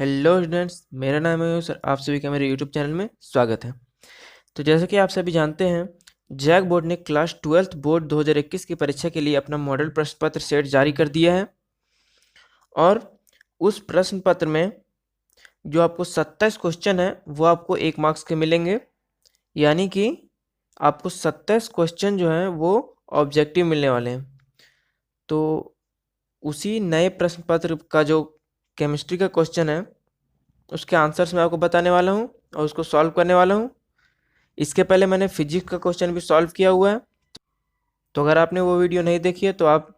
Hello students, मेरा नाम है सर। आप सभी का मेरे यूट्यूब चैनल में स्वागत है। तो जैसा कि आप सभी जानते हैं, जैक बोर्ड ने क्लास 12th बोर्ड 2021 की परीक्षा के लिए अपना मॉडल प्रश्न पत्र सेट जारी कर दिया है। और उस प्रश्न पत्र में जो आपको 27 क्वेश्चन है वो आपको 1 मार्क्स के मिलेंगे। यानी कि आपको 27 क्वेश्चन जो हैं वो ऑब्जेक्टिव मिलने वाले हैं। तो उसी नए प्रश्न पत्र का जो केमिस्ट्री का क्वेश्चन है उसके आंसर्स मैं आपको बताने वाला हूँ और उसको सॉल्व करने वाला हूँ। इसके पहले मैंने फिजिक्स का क्वेश्चन भी सॉल्व किया हुआ है। तो अगर आपने वो वीडियो नहीं देखी है तो आप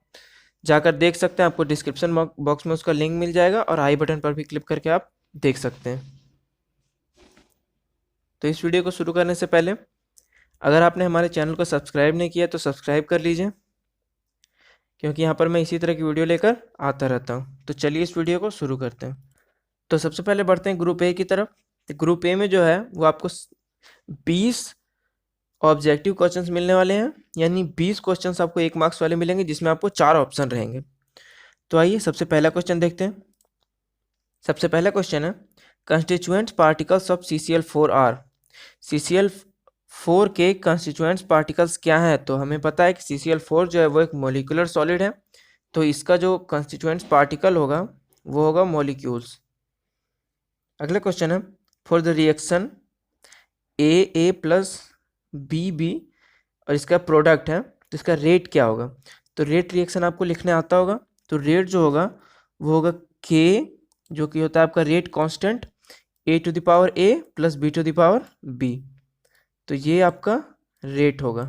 जाकर देख सकते हैं। आपको डिस्क्रिप्शन बॉक्स में उसका लिंक मिल जाएगा और आई बटन पर भी क्लिक करके आप देख सकते हैं। तो इस वीडियो को शुरू करने से पहले अगर आपने हमारे चैनल को सब्सक्राइब नहीं किया तो सब्सक्राइब कर लीजिए, क्योंकि यहाँ पर मैं इसी तरह की वीडियो लेकर आता रहता हूँ। तो चलिए इस वीडियो को शुरू करते हैं। तो सबसे पहले बढ़ते हैं ग्रुप ए की तरफ। तो ग्रुप ए में जो है वो आपको 20 ऑब्जेक्टिव क्वेश्चंस मिलने वाले हैं। यानी 20 क्वेश्चंस आपको 1 मार्क्स वाले मिलेंगे, जिसमें आपको 4 ऑप्शन रहेंगे। तो आइए सबसे पहला क्वेश्चन देखते हैं। सबसे पहला क्वेश्चन है, constituent particles of CCl4 are. CCl4 के कंस्टिट्यूएंट्स पार्टिकल्स क्या हैं? तो हमें पता है कि CCl4 जो है वो एक मोलिकुलर सॉलिड है। तो इसका जो कंस्टिट्यूएंट्स पार्टिकल होगा वो होगा मॉलिक्यूल्स। अगला क्वेश्चन है, for the reaction A plus B और इसका प्रोडक्ट है तो इसका रेट क्या होगा? तो रेट रिएक्शन आपको लिखने आता होगा। तो रेट जो होगा वो होगा के, जो कि होता है आपका rate constant, A⁴ plus B⁴ तो ये आपका रेट होगा।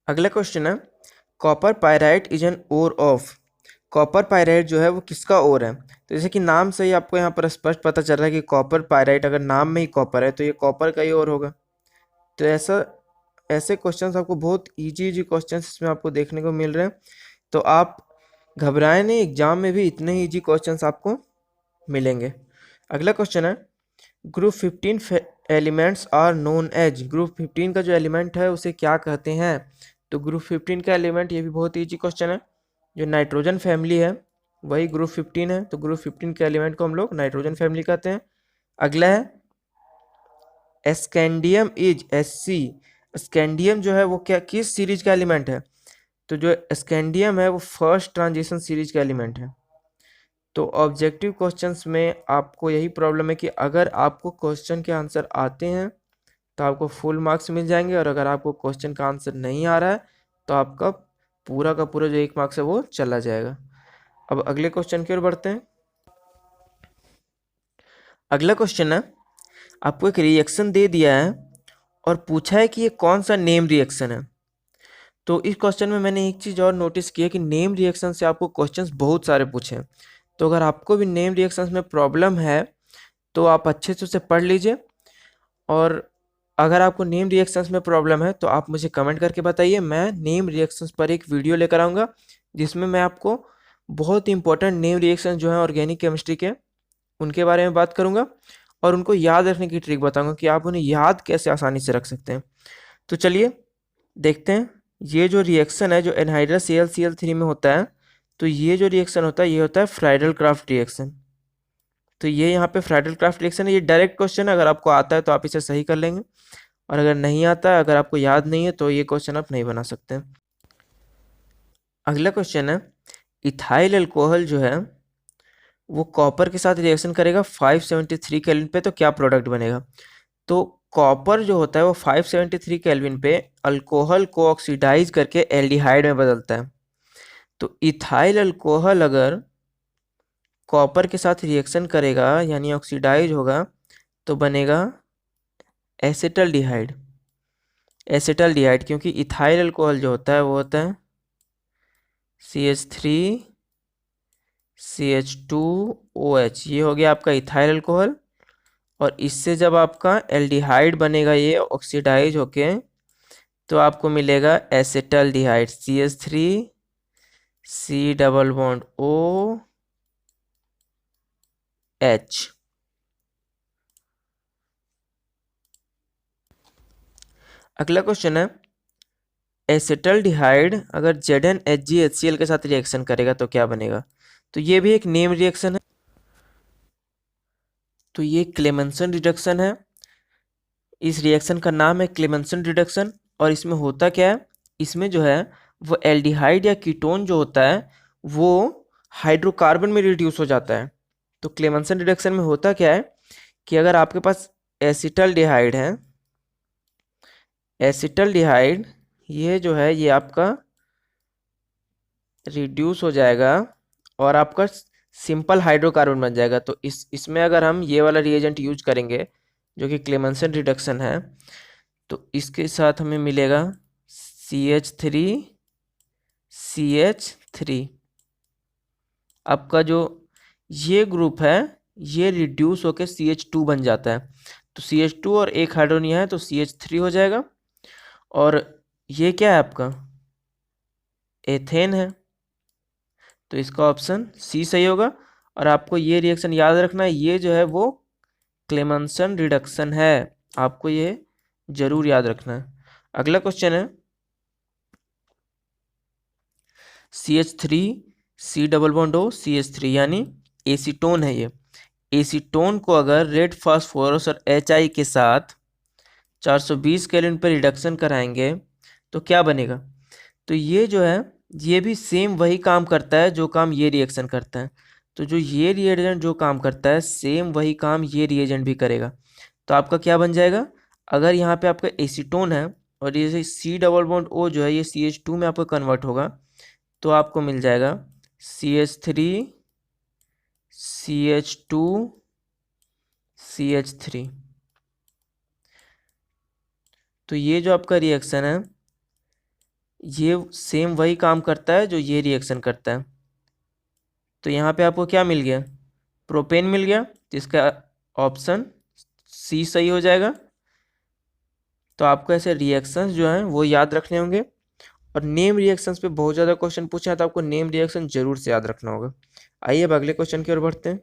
अगला क्वेश्चन है, copper pyrite is an ore of. Copper pyrite जो है वो किसका ओर है? तो जैसे कि नाम से ही आपको यहाँ पर स्पष्ट पता चल रहा है कि कॉपर पायराइट, अगर नाम में ही कॉपर है तो ये कॉपर का ही ओर होगा। तो ऐसे क्वेश्चंस आपको बहुत इजी इजी क्वेश्चंस इसमें आपको देखने को मिल रहे हैं। तो आप घबराएं नहीं, एग्जाम में भी इतने ही इजी क्वेश्चंस आपको मिलेंगे। अगला क्वेश्चन है, group 15 elements are known as. Group 15 का जो एलिमेंट है उसे क्या कहते हैं? तो ग्रुप 15 का एलिमेंट, ये भी बहुत इजी क्वेश्चन है, जो नाइट्रोजन फैमिली है वही ग्रुप 15 है। तो ग्रुप 15 के एलिमेंट को हम लोग नाइट्रोजन फैमिली कहते हैं। अगला है, स्कैंडियम इज Sc। स्कैंडियम जो है वो क्या, किस सीरीज का एलिमेंट है? तो जो स्कैंडियम है वो फर्स्ट ट्रांजिशन सीरीज का एलिमेंट है। तो ऑब्जेक्टिव क्वेश्चंस में आपको यही प्रॉब्लम है कि अगर आपको क्वेश्चन के आंसर आते हैं तो आपको फुल मार्क्स मिल जाएंगे, और अगर आपको क्वेश्चन का आंसर नहीं आ रहा है तो आपका पूरा का पूरा जो 1 मार्क्स है वो चला जाएगा। अब अगले क्वेश्चन की ओर बढ़ते हैं। अगला क्वेश्चन है, आपको एक रिएक्शन दे दिया है और पूछा है कि ये कौन सा नेम रिएक्शन है। तो इस क्वेश्चन में मैंने एक चीज़ और नोटिस की है कि नेम रिएक्शन से आपको क्वेश्चंस बहुत सारे पूछे हैं। तो अगर आपको भी नेम रिएक्शंस में प्रॉब्लम है तो आप अच्छे से उसे पढ़ लीजिए। और अगर आपको नेम रिएक्शंस में प्रॉब्लम है तो आप मुझे कमेंट करके बताइए। मैं नेम रिएक्शंस पर एक वीडियो लेकर आऊँगा जिसमें मैं आपको बहुत इंपॉर्टेंट नेम रिएक्शन जो हैं ऑर्गेनिक केमिस्ट्री के, उनके बारे में बात करूँगा और उनको याद रखने की ट्रिक बताऊँगा कि आप उन्हें याद कैसे आसानी से रख सकते हैं। तो चलिए देखते हैं। ये जो रिएक्शन है जो एनहाइड्रस Cl3 में होता है, तो ये जो रिएक्शन होता है ये होता है फ्राइडल क्राफ्ट रिएक्शन। तो ये यहाँ पे फ्राइडल क्राफ्ट रिएक्शन है। ये डायरेक्ट क्वेश्चन है, अगर आपको आता है तो आप इसे सही कर लेंगे, और अगर नहीं आता है, अगर आपको याद नहीं है, तो ये क्वेश्चन आप नहीं बना सकते। अगला क्वेश्चन है, इथाइल अल्कोहल जो है वो कॉपर के साथ रिएक्शन करेगा 573 केल्विन पे, तो क्या प्रोडक्ट बनेगा? तो कॉपर जो होता है वो 573 केल्विन पे अल्कोहल को ऑक्सीडाइज करके एल्डिहाइड में बदलता है। तो इथाइल अल्कोहल अगर कॉपर के साथ रिएक्शन करेगा यानी ऑक्सीडाइज होगा तो बनेगा एसिटल्डिहाइड। एसिटल्डिहाइड, क्योंकि इथाइल अल्कोहल जो होता है वो होता है CH3 CH2OH। ये हो गया आपका इथाइल अल्कोहल, और इससे जब आपका एल्डिहाइड बनेगा ये ऑक्सीडाइज होके, तो आपको मिलेगा एसिटल्डिहाइड CH3 C OH। अगला क्वेश्चन है, एसिटल्डिहाइड अगर ZnHgHCl के साथ रिएक्शन करेगा तो क्या बनेगा? तो ये भी एक नेम रिएक्शन है। तो ये क्लेमेंसन रिडक्शन है। इस रिएक्शन का नाम है क्लेमेंसन रिडक्शन। और इसमें होता क्या है, इसमें जो है वो एल्डिहाइड या कीटोन जो होता है वो हाइड्रोकार्बन में रिड्यूस हो जाता है। तो क्लेमेंसन रिडक्शन में होता क्या है कि अगर आपके पास एसिटल्डिहाइड है, एसिटल्डिहाइड ये जो है ये आपका रिड्यूस हो जाएगा और आपका सिंपल हाइड्रोकार्बन बन जाएगा। तो इसमें अगर हम ये वाला रिएजेंट यूज करेंगे जो कि क्लेमेंसन रिडक्शन है, तो इसके साथ हमें मिलेगा CH3CH3। आपका जो ये ग्रुप है ये रिड्यूस होकर CH2 बन जाता है। तो CH2 और एक हाइड्रोजन यहाँ है तो CH3 हो जाएगा। और ये क्या है आपका एथेन है, तो इसका ऑप्शन सी सही होगा। और आपको ये रिएक्शन याद रखना है, ये जो है वो क्लेमेंसन रिडक्शन है, आपको ये जरूर याद रखना है। अगला क्वेश्चन है CH3 C double bond O CH3 यानी एसीटोन है। ये एसीटोन को अगर रेड फास्फोरस और HI के साथ 420 केल्विन पर रिडक्शन कराएंगे तो क्या बनेगा? तो ये जो है ये भी सेम वही काम करता है जो काम ये रिएक्शन करता है। तो जो ये रिएजेंट जो काम करता है सेम वही काम ये रिएजेंट भी करेगा। तो आपका क्या बन जाएगा, अगर यहाँ पे आपका एसीटोन है और ये C डबल बॉन्ड O जो है ये CH2 में आपको कन्वर्ट होगा तो आपको मिल जाएगा CH3 CH2 CH3। तो ये जो आपका रिएक्शन है ये सेम वही काम करता है जो ये रिएक्शन करता है। तो यहाँ पे आपको क्या मिल गया, प्रोपेन मिल गया, जिसका ऑप्शन सी सही हो जाएगा। तो आपको ऐसे रिएक्शंस जो हैं वो याद रखने होंगे। और नेम रिएक्शंस पे बहुत ज़्यादा क्वेश्चन पूछे हैं तो आपको नेम रिएक्शन जरूर से याद रखना होगा। आइए अब अगले क्वेश्चन की ओर बढ़ते हैं।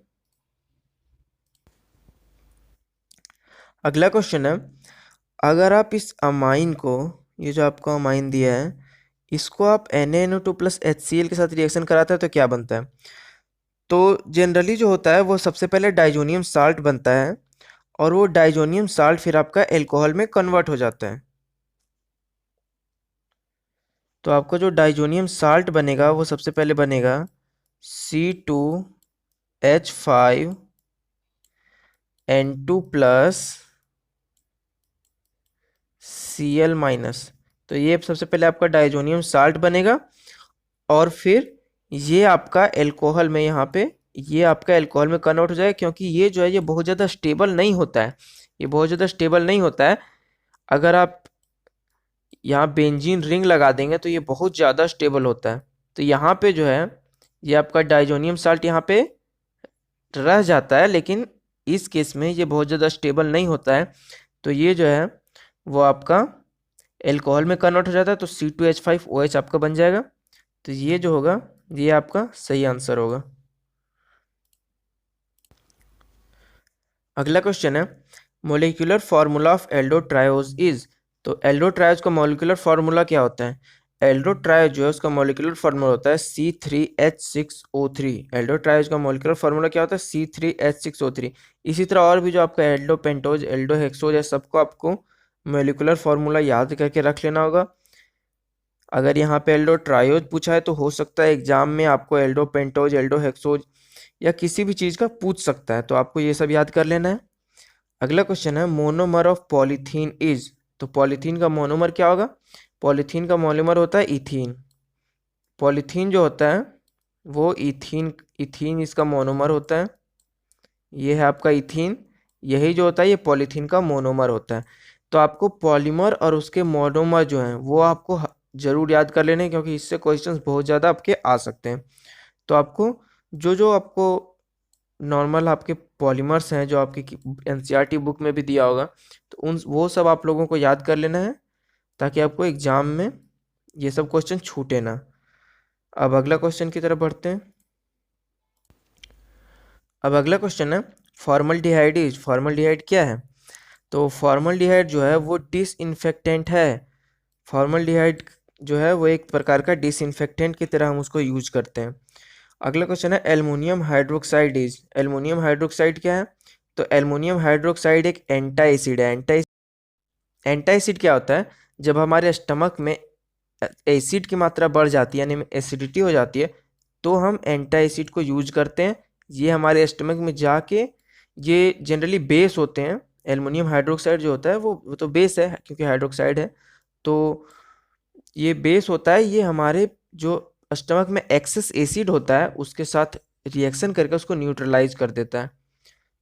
अगला क्वेश्चन है, अगर आप इस अमाइन को, ये जो आपको अमाइन दिया है, इसको आप NaNO2 प्लस HCl के साथ रिएक्शन कराते हैं तो क्या बनता है? तो जनरली जो होता है वो सबसे पहले डाइजोनियम साल्ट बनता है और वो डाइजोनियम साल्ट फिर आपका एल्कोहल में कन्वर्ट हो जाता है। तो आपको जो डाइजोनियम साल्ट बनेगा वो सबसे पहले बनेगा C2H5N2 प्लस Cl माइनस। तो ये सबसे पहले आपका डाइजोनियम साल्ट बनेगा और फिर ये आपका एल्कोहल में यहाँ पे ये आपका एल्कोहल में कन्वर्ट हो जाएगा, क्योंकि ये जो है ये बहुत ज़्यादा स्टेबल नहीं होता है। ये बहुत ज़्यादा स्टेबल नहीं होता है। अगर आप यहाँ बेंजीन रिंग लगा देंगे तो ये बहुत ज़्यादा स्टेबल होता है। तो यहाँ पे जो है ये आपका डाइजोनियम साल्ट यहाँ पे रह जाता है, लेकिन इस केस में ये बहुत ज़्यादा स्टेबल नहीं होता है। तो ये जो है वो आपका एल्कोहल में कन्वर्ट हो जाता है, तो C2H5OH आपका बन जाएगा। तो ये जो होगा ये आपका सही आंसर होगा। अगला क्वेश्चन है, मोलिकुलर फार्मूला ऑफ एल्डोट्रायोज इज। तो एल्डोट्रायोज का मोलिकुलर फार्मूला क्या होता है? एल्डोट्रायोज जो है उसका मोलिकुलर फार्मूला होता है C3H6O3। एल्डोट्रायोज का मोलिकुलर फार्मूला क्या होता है? C3H6O3। इसी तरह और भी जो आपका एल्डोपेंटोज एल्डोहेक्सोज है सबको आपको मोलिकुलर फार्मूला याद करके रख लेना होगा। अगर यहाँ पे एल्डोट्रायोज पूछा है तो हो सकता है एग्जाम में आपको एल्डोपेंटोज एल्डोहेक्सोज या किसी भी चीज़ का पूछ सकता है, तो आपको ये सब याद कर लेना है। अगला क्वेश्चन है, मोनोमर ऑफ पॉलीथीन इज। तो पॉलीथीन का मोनोमर क्या होगा? पॉलीथीन का मोनोमर होता है इथीन। पॉलीथीन जो होता है वो इथीन इथीन इसका मोनोमर होता है। ये है आपका इथीन, यही जो होता है ये पॉलीथीन का मोनोमर होता है। तो आपको पॉलीमर और उसके मोनोमर जो हैं वो आपको जरूर याद कर लेने हैं, क्योंकि इससे क्वेश्चंस बहुत ज़्यादा आपके आ सकते हैं। तो आपको जो जो आपको नॉर्मल आपके पॉलीमर्स हैं जो आपकी NCERT बुक में भी दिया होगा, तो उन वो सब आप लोगों को याद कर लेना है ताकि आपको एग्जाम में ये सब क्वेश्चन छूटे ना। अब अगला क्वेश्चन की तरफ बढ़ते हैं। अब अगला क्वेश्चन है, फॉर्मल्डिहाइड इज। फॉर्मल्डिहाइड क्या है? तो फॉर्मल्डिहाइड जो है वो डिसइंफेक्टेंट है। फॉर्मल्डिहाइड जो है वो एक प्रकार का डिसइंफेक्टेंट की तरह हम उसको यूज करते हैं। अगला क्वेश्चन है aluminium hydroxide is, aluminium hydroxide क्या है? तो एल्युमिनियम हाइड्रोक्साइड एक एंटा एसिड है। एंटा एसिड क्या होता है? जब हमारे स्टमक में एसिड की मात्रा बढ़ जाती है यानी एसिडिटी हो जाती है, तो हम एंटा एसिड को यूज करते हैं। ये हमारे स्टमक में जाके, ये जनरली बेस होते हैं। एल्युमिनियम हाइड्रोक्साइड जो होता है वो तो बेस है क्योंकि हाइड्रोक्साइड है, तो ये बेस होता है। ये हमारे जो स्टमक में एक्सेस एसिड होता है उसके साथ रिएक्शन करके उसको न्यूट्रलाइज कर देता है,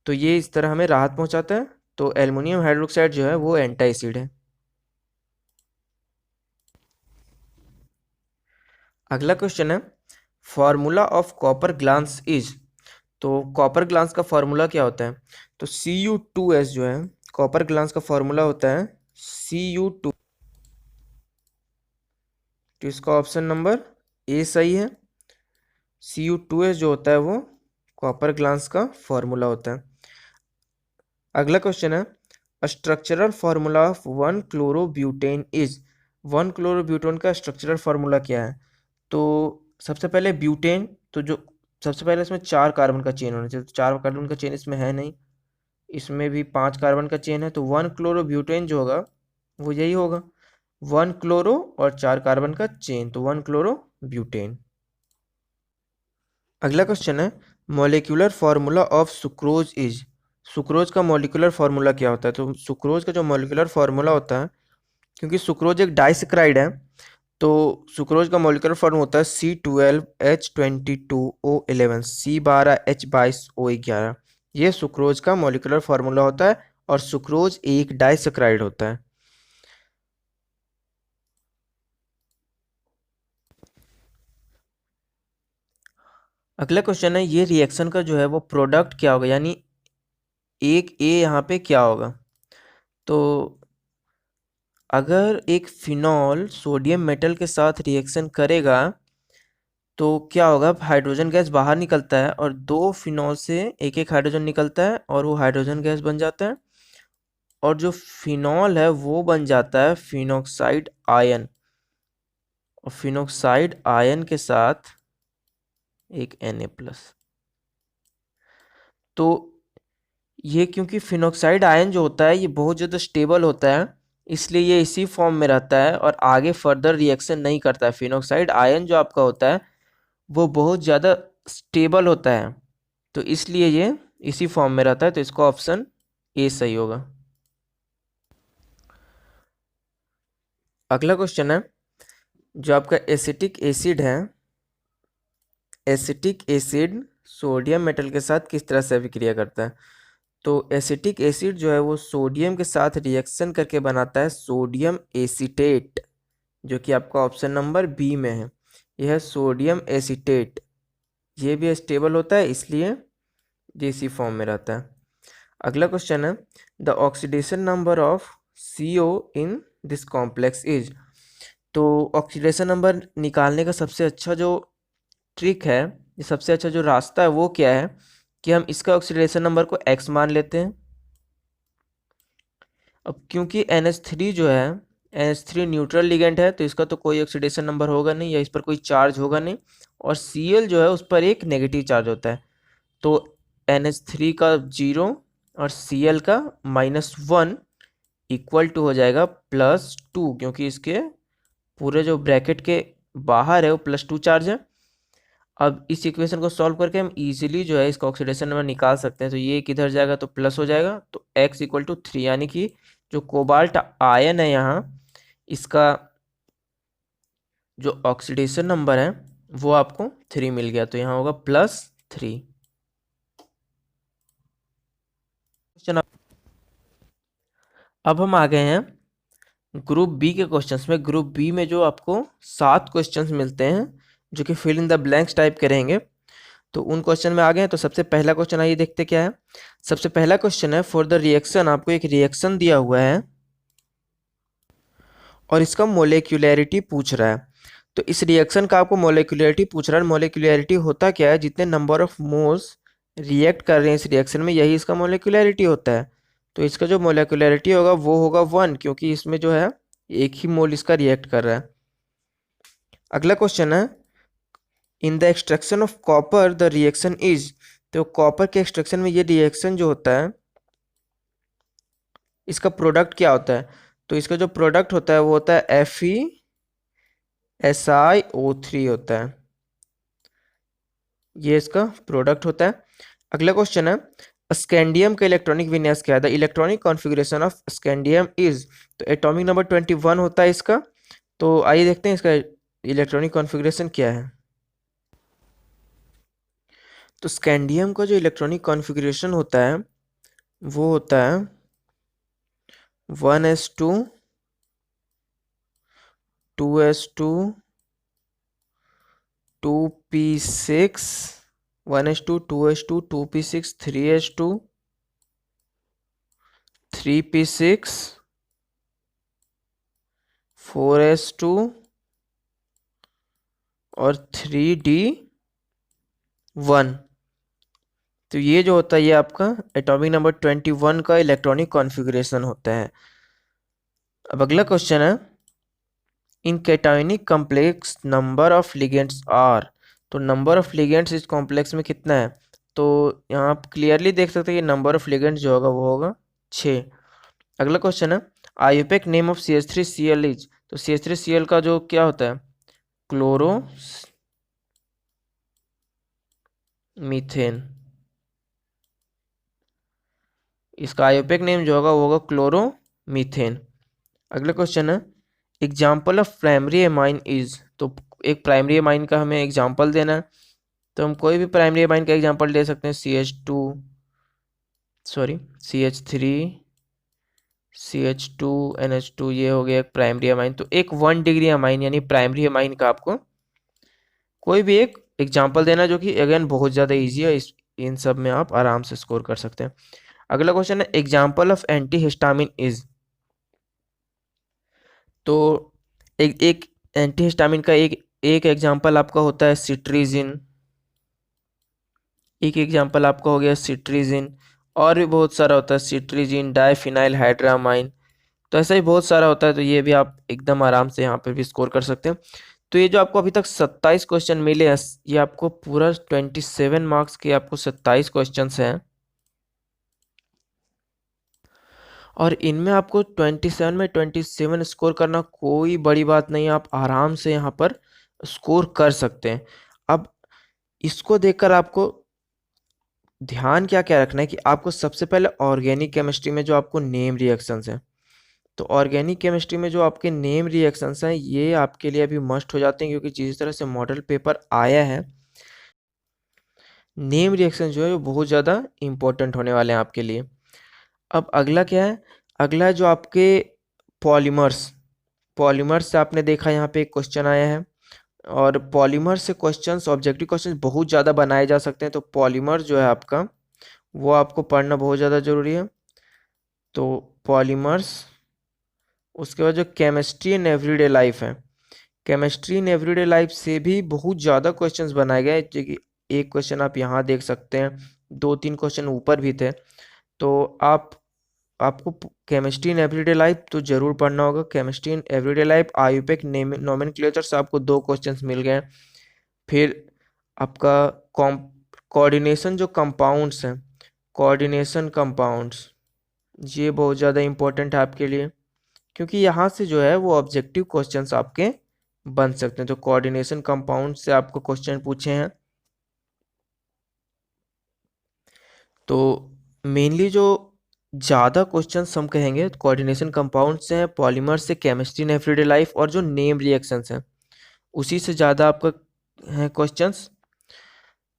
तो ये इस तरह हमें राहत पहुंचाता है। तो एल्युमिनियम हाइड्रोक्साइड जो है वो एंटा एसिड है। अगला क्वेश्चन है formula of copper glass is. तो कॉपर ग्लास का फॉर्मूला क्या होता है? तो Cu2S जो है कॉपर ग्लास का फॉर्मूला होता है Cu2। तो इसका ऑप्शन नंबर ए सही है। Cu2S जो होता है वो कॉपर ग्लास का फॉर्मूला होता है। अगला क्वेश्चन है स्ट्रक्चरल फॉर्मूला ऑफ 1-क्लोरोब्यूटेन इज। 1-क्लोरोब्यूटेन का स्ट्रक्चरल फॉर्मूला क्या है? तो सबसे पहले ब्यूटेन, तो जो सबसे पहले इसमें 4 कार्बन का चेन होना चाहिए, तो 4 कार्बन का चेन इसमें है नहीं, इसमें भी 5 कार्बन का चेन है, तो 1-क्लोरोब्यूटेन जो होगा वो यही होगा, 1 क्लोरो और 4 कार्बन का चेन, तो 1-क्लोरोब्यूटेन। अगला क्वेश्चन है molecular formula of sucrose is. Sucrose का मॉलिक्यूलर फार्मूला क्या होता है? तो सुक्रोज का जो मॉलिक्यूलर फार्मूला होता है, क्योंकि सुक्रोज एक डाइसेक्राइड है, तो सुक्रोज का मॉलिक्यूलर फार्मूला होता है C12H22O11 C12H22O11। ये सुक्रोज का मॉलिक्यूलर फार्मूला होता है और सुक्रोज एक डाइसेक्राइड होता है। अगला क्वेश्चन है ये रिएक्शन का जो है वो प्रोडक्ट क्या होगा, यानी एक ए यहाँ पे क्या होगा? तो अगर एक फिनॉल सोडियम मेटल के साथ रिएक्शन करेगा तो क्या होगा, हाइड्रोजन गैस बाहर निकलता है और 2 फिनॉल से एक एक हाइड्रोजन निकलता है और वो हाइड्रोजन गैस बन जाता है, और जो फिनॉल है वो बन जाता है फिनॉक्साइड आयन, और फिनॉक्साइड आयन के साथ एक Na+। तो ये क्योंकि फिनॉक्साइड आयन जो होता है ये बहुत ज़्यादा स्टेबल होता है, इसलिए ये इसी फॉर्म में रहता है और आगे फर्दर रिएक्शन नहीं करता है। फिनॉक्साइड आयन जो आपका होता है वो बहुत ज़्यादा स्टेबल होता है, तो इसलिए ये इसी फॉर्म में रहता है, तो इसका ऑप्शन ए सही होगा। अगला क्वेश्चन है जो आपका एसिटिक एसिड है, एसिटिक एसिड सोडियम मेटल के साथ किस तरह से अभिक्रिया करता है? तो एसिटिक एसिड जो है वो सोडियम के साथ रिएक्शन करके बनाता है सोडियम एसीटेट, जो कि आपका ऑप्शन नंबर बी में है। यह है सोडियम एसीटेट, ये भी स्टेबल होता है इसलिए ये इसी फॉर्म में रहता है। अगला क्वेश्चन है the oxidation number of CO in this complex is. तो ऑक्सीडेशन नंबर निकालने का सबसे अच्छा जो ट्रिक है, ये सबसे अच्छा जो रास्ता है वो क्या है कि हम इसका ऑक्सीडेशन नंबर को x मान लेते हैं। अब क्योंकि NH3 जो है NH3 न्यूट्रल लिगेंड है, तो इसका तो कोई ऑक्सीडेशन नंबर होगा नहीं या इस पर कोई चार्ज होगा नहीं, और Cl जो है उस पर एक नेगेटिव चार्ज होता है, तो NH3 का 0 और Cl का -1 इक्वल टू हो जाएगा +2, क्योंकि इसके पूरे जो ब्रैकेट के बाहर है वो +2 चार्ज है। अब इस इक्वेशन को सॉल्व करके हम इजीली जो है इसका ऑक्सीडेशन नंबर निकाल सकते हैं, तो ये किधर जाएगा तो प्लस हो जाएगा, तो x इक्वल टू 3, यानी कि जो कोबाल्ट आयन है यहाँ इसका जो ऑक्सीडेशन नंबर है वो आपको 3 मिल गया, तो यहाँ होगा +3। अब हम आ गए हैं ग्रुप बी के क्वेश्चंस में। ग्रुप बी में जो आपको 7 क्वेश्चंस मिलते हैं जो कि fill in the blanks type के रहेंगे, तो उन क्वेश्चन में आ गए हैं। तो सबसे पहला क्वेश्चन आइए देखते क्या है। सबसे पहला क्वेश्चन है फॉर द रिएक्शन, आपको एक रिएक्शन दिया हुआ है और इसका मोलेक्युलरिटी पूछ रहा है। तो इस रिएक्शन का आपको मोलेक्युलरिटी पूछ रहा है। मोलेक्युलरिटी होता क्या है, जितने नंबर ऑफ मोल्स रिएक्ट कर रहे हैं इस रिएक्शन में यही इसका मोलेक्युलरिटी होता है। तो इसका जो मोलेक्युलरिटी होगा वो होगा 1, क्योंकि इसमें जो है एक ही मोल इसका रिएक्ट कर रहा है। अगला क्वेश्चन है, in the extraction of copper the reaction is. तो कॉपर के एक्सट्रैक्शन में ये रिएक्शन जो होता है, इसका प्रोडक्ट क्या होता है? तो इसका जो प्रोडक्ट होता है वो होता है FeSiO3 होता है, ये इसका प्रोडक्ट होता है। अगला क्वेश्चन है, स्कैंडियम का इलेक्ट्रॉनिक विन्यास क्या है? The electronic configuration of scandium is. तो एटॉमिक नंबर 21 होता है इसका। तो आइए देखते हैं इसका इलेक्ट्रॉनिक कॉन्फ़िगरेशन क्या है। तो स्कैंडियम का जो इलेक्ट्रॉनिक कॉन्फ़िगरेशन होता है वो होता है 1s2 2s2 2p6 1s2 2s2 2p6 3s2 3p6 4s2 और 3d1। तो ये जो होता है ये आपका एटॉमिक नंबर 21 का इलेक्ट्रॉनिक कॉन्फ़िगरेशन होता है। अब अगला क्वेश्चन है, in cationic complex number of ligands are. तो नंबर ऑफ लिगेंड्स इस कॉम्प्लेक्स में कितना है? तो यहाँ आप क्लियरली देख सकते हैं कि नंबर ऑफ लिगेंड्स जो होगा वो होगा 6। अगला क्वेश्चन है, IUPAC name of CH3Cl is. तो CH3Cl का जो क्या होता है? Chloro methane. इसका आयुपेक नेम जो होगा वो होगा क्लोरो मीथेन। अगला क्वेश्चन है, example of primary amine is. तो एक प्राइमरी एमाइन का हमें एग्जाम्पल देना है। तो हम कोई भी प्राइमरी एमाइन का एग्जाम्पल दे सकते हैं, CH3 NH2 ये हो गया एक प्राइमरी एमाइन। तो एक 1 डिग्री एमाइन यानी प्राइमरी एमाइन का आपको कोई भी एक एग्जाम्पल देना, जो कि अगेन बहुत ज़्यादा ईजी है, इन सब में आप आराम से स्कोर कर सकते हैं। अगला क्वेश्चन है, example of anti histamine is. तो एक एंटी हिस्टामिन का एक एग्जाम्पल आपका होता है सिट्रीजिन। एक एग्जाम्पल आपका हो गया सिट्रीजिन, और भी बहुत सारा होता है, सिट्रीजिन, डाइफिनाइल हाइड्रामाइन। तो ऐसा ही बहुत सारा होता है। तो ये भी आप एकदम आराम से यहाँ पे भी स्कोर कर सकते हैं। तो ये जो आपको अभी तक 27 क्वेश्चन मिले हैं, ये आपको पूरा 27 मार्क्स के आपको 27 क्वेश्चन हैं। और इनमें आपको 27 में 27 स्कोर करना कोई बड़ी बात नहीं है, आप आराम से यहाँ पर स्कोर कर सकते हैं। अब इसको देखकर आपको ध्यान क्या क्या रखना है कि आपको सबसे पहले ऑर्गेनिक केमिस्ट्री में जो आपको नेम रिएक्शंस हैं, तो ऑर्गेनिक केमिस्ट्री में जो आपके नेम रिएक्शंस हैं ये आपके लिए अभी मस्ट हो जाते हैं, क्योंकि जिस तरह से मॉडल पेपर आया है, नेम रिएक्शन जो है वो बहुत ज़्यादा इंपॉर्टेंट होने वाले हैं आपके लिए। अब अगला क्या है? अगला है जो आपके पॉलीमर्स। पॉलीमर्स से आपने देखा यहाँ पे एक क्वेश्चन आया है, और पॉलीमर से क्वेश्चंस, ऑब्जेक्टिव क्वेश्चंस बहुत ज़्यादा बनाए जा सकते हैं। तो पॉलीमर जो है आपका वो आपको पढ़ना बहुत ज़्यादा ज़रूरी है। तो पॉलीमर्स, उसके बाद जो केमिस्ट्री इन एवरीडे लाइफ है, केमिस्ट्री इन एवरीडे लाइफ से भी बहुत ज़्यादा क्वेश्चंस बनाए गए, जो कि एक क्वेश्चन आप यहाँ देख सकते हैं, 2-3 क्वेश्चन ऊपर भी थे। तो आपको केमिस्ट्री इन एवरीडे लाइफ तो जरूर पढ़ना होगा। Chemistry in everyday life IUPAC nomenclature से आपको 2 क्वेश्चंस मिल गए। फिर आपका कोऑर्डिनेशन जो कंपाउंड्स हैं, कोऑर्डिनेशन कंपाउंड्स, ये बहुत ज़्यादा इंपॉर्टेंट है आपके लिए, क्योंकि यहाँ से जो है वो ऑब्जेक्टिव क्वेश्चंस आपके बन सकते हैं। तो कोऑर्डिनेशन कंपाउंड से आपको क्वेश्चन पूछे हैं। तो मेनली जो ज़्यादा क्वेश्चंस हम कहेंगे कोऑर्डिनेशन कंपाउंड से हैं, पॉलीमर से, केमिस्ट्री इन एवरीडे लाइफ, और जो नेम रिएक्शंस हैं उसी से ज़्यादा आपका है क्वेश्चंस।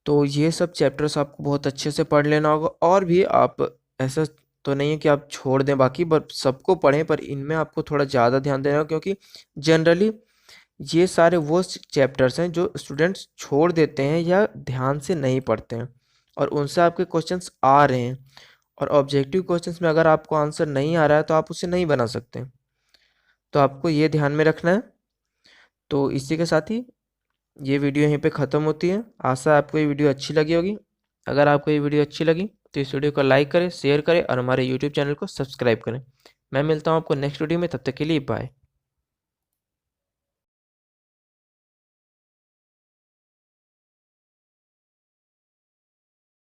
तो ये सब चैप्टर्स आपको बहुत अच्छे से पढ़ लेना होगा। और भी आप, ऐसा तो नहीं है कि आप छोड़ दें बाकी, बट सबको पढ़ें, पर इनमें आपको थोड़ा ज़्यादा ध्यान देना होगा, क्योंकि जनरली ये सारे वो चैप्टर्स हैं जो स्टूडेंट्स छोड़ देते हैं या ध्यान से नहीं पढ़ते हैं, और उनसे आपके क्वेश्चंस आ रहे हैं। और ऑब्जेक्टिव क्वेश्चंस में अगर आपको आंसर नहीं आ रहा है तो आप उसे नहीं बना सकते। तो आपको ये ध्यान में रखना है। तो इसी के साथ ही ये वीडियो यहीं पे ख़त्म होती है। आशा है आपको ये वीडियो अच्छी लगी होगी। अगर आपको ये वीडियो अच्छी लगी तो इस वीडियो को लाइक करें, शेयर करें, और हमारे यूट्यूब चैनल को सब्सक्राइब करें। मैं मिलता हूँ आपको नेक्स्ट वीडियो में, तब तक के लिए बाय।